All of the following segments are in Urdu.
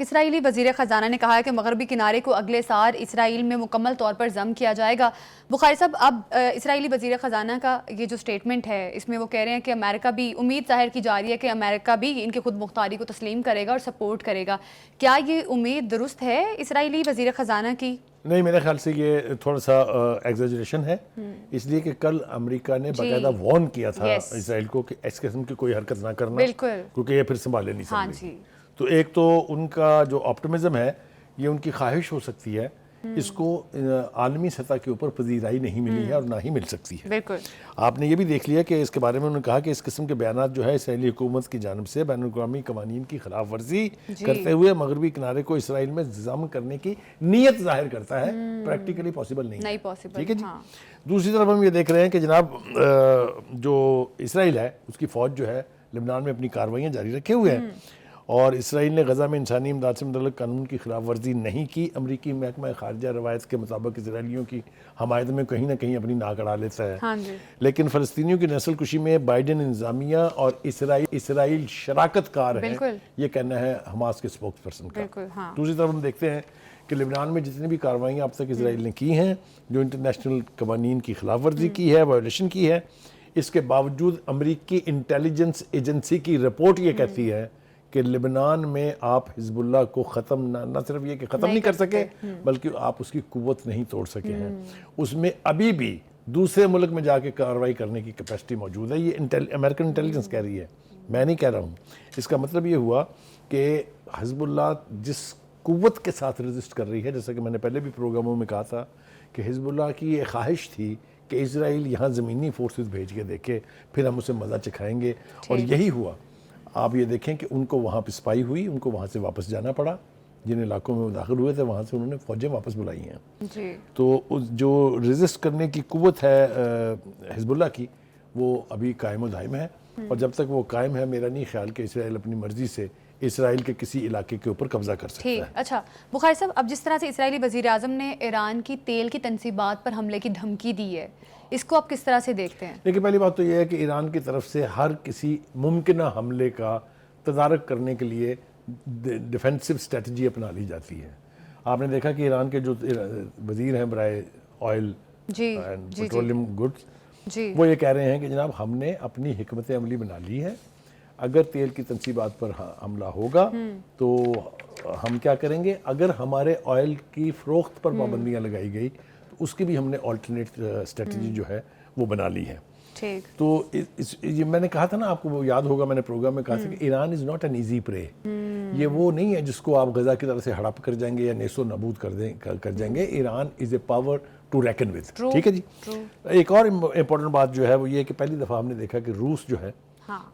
اسرائیلی وزیر خزانہ نے کہا ہے کہ مغربی کنارے کو اگلے سال اسرائیل میں مکمل طور پر ضم کیا جائے گا۔ بخاری صاحب، اب اسرائیلی وزیر خزانہ کا یہ جو سٹیٹمنٹ ہے اس میں وہ کہہ رہے ہیں کہ امریکہ بھی امید ظاہر کی جا رہی ہے کہ امریکہ بھی ان کی خود مختاری کو تسلیم کرے گا اور سپورٹ کرے گا۔ کیا یہ امید درست ہے اسرائیلی وزیر خزانہ کی؟ نہیں، میرے خیال سے یہ تھوڑا سا ایگزیجریشن ہے، اس لیے کہ کل امریکہ نے باقاعدہ وارن کیا تھا اسرائیل کو کہ اس قسم کی کوئی حرکت نہ کرنا، کیونکہ یہ پھر سنبھالے نہیں سکتے۔ تو ایک تو ان کا جو آپٹیمزم ہے، یہ ان کی خواہش ہو سکتی ہے، اس کو عالمی سطح کے اوپر پذیرائی نہیں ملی ہے اور نہ ہی مل سکتی ہے۔ بالکل، آپ نے یہ بھی دیکھ لیا کہ اس کے بارے میں انہوں نے کہا کہ اس قسم کے بیانات جو ہے اسرائیلی حکومت کی جانب سے بین الاقوامی قوانین کی خلاف ورزی کرتے ہوئے مغربی کنارے کو اسرائیل میں ضم کرنے کی نیت ظاہر کرتا ہے، پریکٹیکلی پاسبل نہیں ہے۔ ٹھیک ہے جی۔ دوسری طرف ہم یہ دیکھ رہے ہیں کہ جناب جو اسرائیل ہے اس کی فوج جو ہے لبنان میں اپنی کارروائیاں جاری رکھے ہوئے ہیں، اور اسرائیل نے غزہ میں انسانی امداد سے متعلق قانون کی خلاف ورزی نہیں کی۔ امریکی محکمہ خارجہ روایت کے مطابق اسرائیلیوں کی حمایت میں کہیں نہ کہیں اپنی ناک اڑا لیتا ہے، لیکن فلسطینیوں کی نسل کشی میں بائیڈن انتظامیہ اور اسرائیل شراکت کار ہیں، یہ کہنا ہے حماس کے سپوکس پرسن کا۔ دوسری طرف ہم دیکھتے ہیں کہ لبنان میں جتنی بھی کارروائیاں اب تک اسرائیل نے کی ہیں، جو انٹرنیشنل قوانین کی خلاف ورزی کی ہے، وائلیشن کی ہے، اس کے باوجود امریکی انٹیلیجنس ایجنسی کی رپورٹ یہ کہتی ہے کہ لبنان میں آپ حزب اللہ کو ختم نہ صرف یہ کہ ختم نہیں کر سکے، بلکہ آپ اس کی قوت نہیں توڑ سکے ہیں۔ اس میں ابھی بھی دوسرے ملک میں جا کے کارروائی کرنے کی کیپیسٹی موجود ہے۔ یہ امریکن انٹیلیجنس کہہ رہی ہے، میں نہیں کہہ رہا ہوں۔ اس کا مطلب یہ ہوا کہ حزب اللہ جس قوت کے ساتھ ریزسٹ کر رہی ہے، جیسا کہ میں نے پہلے بھی پروگراموں میں کہا تھا کہ حزب اللہ کی یہ خواہش تھی کہ اسرائیل یہاں زمینی فورسز بھیج کے دیکھے، پھر ہم اسے مزہ چکھائیں گے، اور یہی ہوا۔ آپ یہ دیکھیں کہ ان کو وہاں پہ سپائی ہوئی، ان کو وہاں سے واپس جانا پڑا، جن علاقوں میں وہ داخل ہوئے تھے وہاں سے انہوں نے فوجیں واپس بلائی ہیں۔ تو جو ریزسٹ کرنے کی قوت ہے حزب اللہ کی، وہ ابھی قائم و دائم ہے، اور جب تک وہ قائم ہے میرا نہیں خیال کہ اسرائیل اپنی مرضی سے اسرائیل کے کسی علاقے کے اوپر قبضہ کر سکتا ہے۔ اچھا بخاری صاحب، اب جس طرح سے اسرائیلی وزیر اعظم نے ایران کی تیل کی تنصیبات پر حملے کی دھمکی دی ہے، اس کو آپ کس طرح سے دیکھتے ہیں؟ لیکن پہلی بات تو یہ ہے کہ ایران کی طرف سے ہر کسی ممکنہ حملے کا تدارک کرنے کے لیے ڈیفینسو اسٹریٹجی اپنا لی جاتی ہے۔ آپ نے دیکھا کہ ایران کے جو وزیر ہیں برائے آئل اینڈ پیٹرولیم گڈز، وہ یہ کہہ رہے ہیں کہ جناب ہم نے اپنی حکمت عملی بنا لی ہے، اگر تیل کی تنصیبات پر حملہ ہوگا تو ہم کیا کریں گے، اگر ہمارے آئل کی فروخت پر پابندیاں لگائی گئی تو اس کی بھی ہم نے آلٹرنیٹ اسٹریٹجی جو ہے وہ بنا لی ہے۔ تو یہ میں نے کہا تھا نا، آپ کو وہ یاد ہوگا، میں نے پروگرام میں کہا تھا کہ Iran is not an easy پرے۔ یہ وہ نہیں ہے جس کو آپ غزہ کی طرف سے ہڑپ کر جائیں گے یا نیست و نابود کر جائیں گے۔ Iran is a power to reckon with. ٹھیک ہے جی۔ ایک اور امپورٹنٹ بات جو ہے وہ یہ کہ پہلی دفعہ ہم نے دیکھا کہ روس جو ہے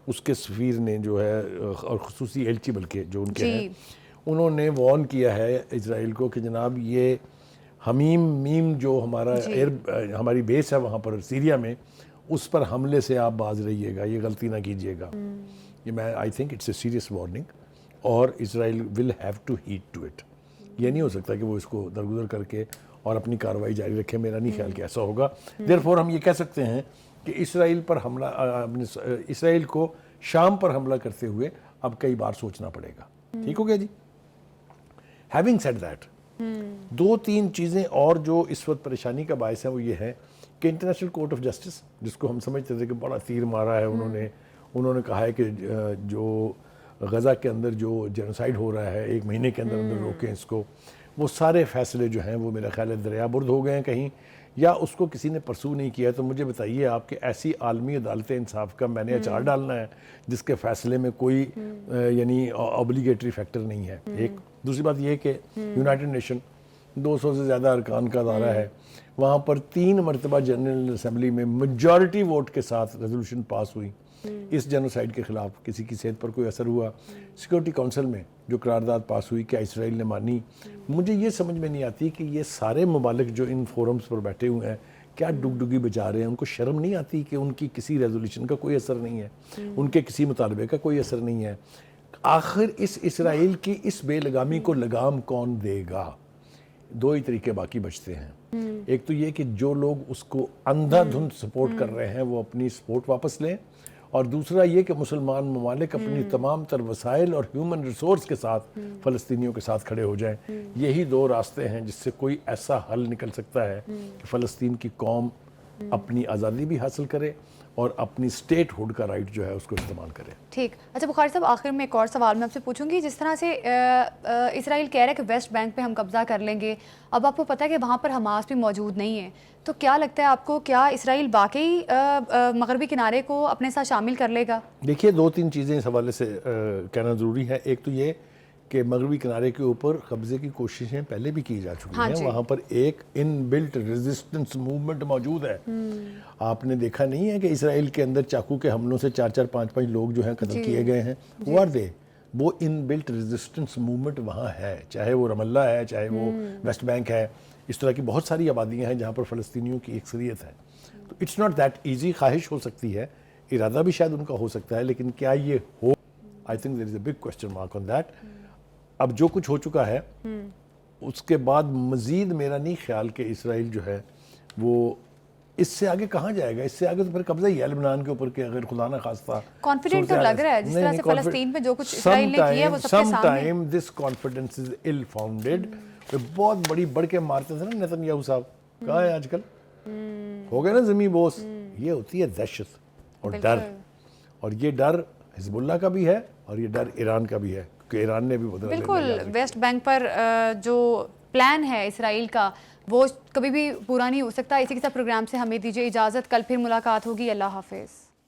اس کے سفیر نے جو ہے، اور خصوصی ایلچی بلکہ جو ان کے ہیں، انہوں نے وارن کیا ہے اسرائیل کو کہ جناب یہ میم جو ہماری بیس ہے وہاں پر سیریا میں، اس پر حملے سے آپ باز رہیے گا، یہ غلطی نہ کیجیے گا۔ یہ I think it's a serious warning, اور Israel will have to heed to it. یہ نہیں ہو سکتا کہ وہ اس کو درگزر کر کے اور اپنی کارروائی جاری رکھے، میرا نہیں خیال کہ ایسا ہوگا۔ دیئرفور ہم یہ کہہ سکتے ہیں کہ اسرائیل پر حملہ، اسرائیل کو شام پر حملہ کرتے ہوئے اب کئی بار سوچنا پڑے گا۔ ٹھیک ہو گیا جی۔ ہیونگ سیڈ دیٹ، دو تین چیزیں اور جو اس وقت پریشانی کا باعث ہے وہ یہ ہے کہ انٹرنیشنل کورٹ آف جسٹس، جس کو ہم سمجھتے تھے کہ بڑا تیر مارا ہے انہوں نے کہا ہے کہ جو غزہ کے اندر جو جینوسائیڈ ہو رہا ہے 1 مہینے کے اندر روکیں اس کو۔ وہ سارے فیصلے جو ہیں وہ میرا خیال ہے دریا برد ہو گئے ہیں کہیں، یا اس کو کسی نے پرسو نہیں کیا۔ تو مجھے بتائیے آپ کہ ایسی عالمی عدالت انصاف کا میں نے اچار ڈالنا ہے جس کے فیصلے میں کوئی یعنی اوبلیگیٹری فیکٹر نہیں ہے۔ ایک دوسری بات یہ کہ یونائٹڈ نیشن 200 سے زیادہ ارکان کا ادارہ ہے، وہاں پر 3 مرتبہ جنرل اسمبلی میں میجورٹی ووٹ کے ساتھ ریزولوشن پاس ہوئی اس جینوسائیڈ کے خلاف۔ کسی کی صحت پر کوئی اثر ہوا؟ سیکورٹی کونسل میں جو قرارداد پاس ہوئی، کیا اسرائیل نے مانی؟ مجھے یہ سمجھ میں نہیں آتی کہ یہ سارے ممالک جو ان فورمز پر بیٹھے ہوئے ہیں کیا ڈگڈگی بجا رہے ہیں؟ ان کو شرم نہیں آتی کہ ان کی کسی ریزولوشن کا کوئی اثر نہیں ہے، ان کے کسی مطالبے کا کوئی اثر نہیں ہے؟ آخر اس اسرائیل کی اس بے لگامی کو لگام کون دے گا؟ 2 ہی طریقے باقی بچتے ہیں۔ ایک تو یہ کہ جو لوگ اس کو اندھا دھند سپورٹ کر رہے ہیں وہ اپنی سپورٹ واپس لیں، اور دوسرا یہ کہ مسلمان ممالک اپنی تمام تر وسائل اور ہیومن ریسورس کے ساتھ فلسطینیوں کے ساتھ کھڑے ہو جائیں. یہی دو راستے ہیں جس سے کوئی ایسا حل نکل سکتا ہے کہ فلسطین کی قوم اپنی آزادی بھی حاصل کرے اور اپنی اسٹیٹ ہوڈ کا رائٹ جو ہے اس کو استعمال کرے. ٹھیک. اچھا بخاری صاحب، آخر میں ایک اور سوال میں آپ سے پوچھوں گی. جس طرح سے اسرائیل کہہ رہا ہے کہ ویسٹ بینک پہ ہم قبضہ کر لیں گے، اب آپ کو پتہ ہے کہ وہاں پر حماس بھی موجود نہیں ہے، تو کیا لگتا ہے آپ کو، کیا اسرائیل واقعی مغربی کنارے کو اپنے ساتھ شامل کر لے گا؟ دیکھیے 2-3 چیزیں اس حوالے سے کہنا ضروری ہے. ایک تو یہ کہ مغربی کنارے کے اوپر قبضے کی کوششیں پہلے بھی کی جا چکی ہیں. وہاں پر ایک ان بلٹ ریزسٹنس موومنٹ موجود ہے. آپ نے دیکھا نہیں ہے کہ اسرائیل کے اندر چاقو کے حملوں سے 4-4 5-5 لوگ جو ہیں قتل کیے گئے ہیں. وہ ان بلٹ ریزسٹنس موومنٹ وہاں ہے، چاہے وہ رام اللہ ہے، چاہے وہ ویسٹ بینک ہے. اس طرح کی بہت ساری آبادیاں ہیں جہاں پر فلسطینیوں کی اکثریت ہے. تو اٹس ناٹ دیٹ ایزی. خواہش ہو سکتی ہے، ارادہ بھی شاید ان کا ہو سکتا ہے، لیکن کیا یہ ہو؟ I think there is a big question mark on that. اب جو کچھ ہو چکا ہے اس کے بعد مزید میرا نہیں خیال کہ اسرائیل جو ہے وہ اس سے آگے کہاں جائے گا. اس سے آگے تو پھر قبضہ ہی ہے لبنان کے اوپر کہ اگر خدا نہ خواستہ. کانفیڈنٹ تو لگ رہا ہے جس طرح سے فلسطین پہ جو کچھ اسرائیل نے کیا ہے وہ سب کے سامنے. سم ٹائم دس کانفیڈنس از ill founded. بہت بڑی بڑھ کے مارتے تھے نا نیتن یاہو صاحب، کہاں ہے آج کل؟ ہو گئے نا زمین بوس. یہ ہوتی ہے دہشت اور ڈر، اور یہ ڈر حزب اللہ کا بھی ہے اور یہ ڈر ایران کا بھی ہے، کہ ایران نے بھی بالکل ویسٹ بینک پر جو پلان ہے اسرائیل کا وہ کبھی بھی پورا نہیں ہو سکتا. اسی کے ساتھ پروگرام سے ہمیں دیجیے اجازت. کل پھر ملاقات ہوگی. اللہ حافظ.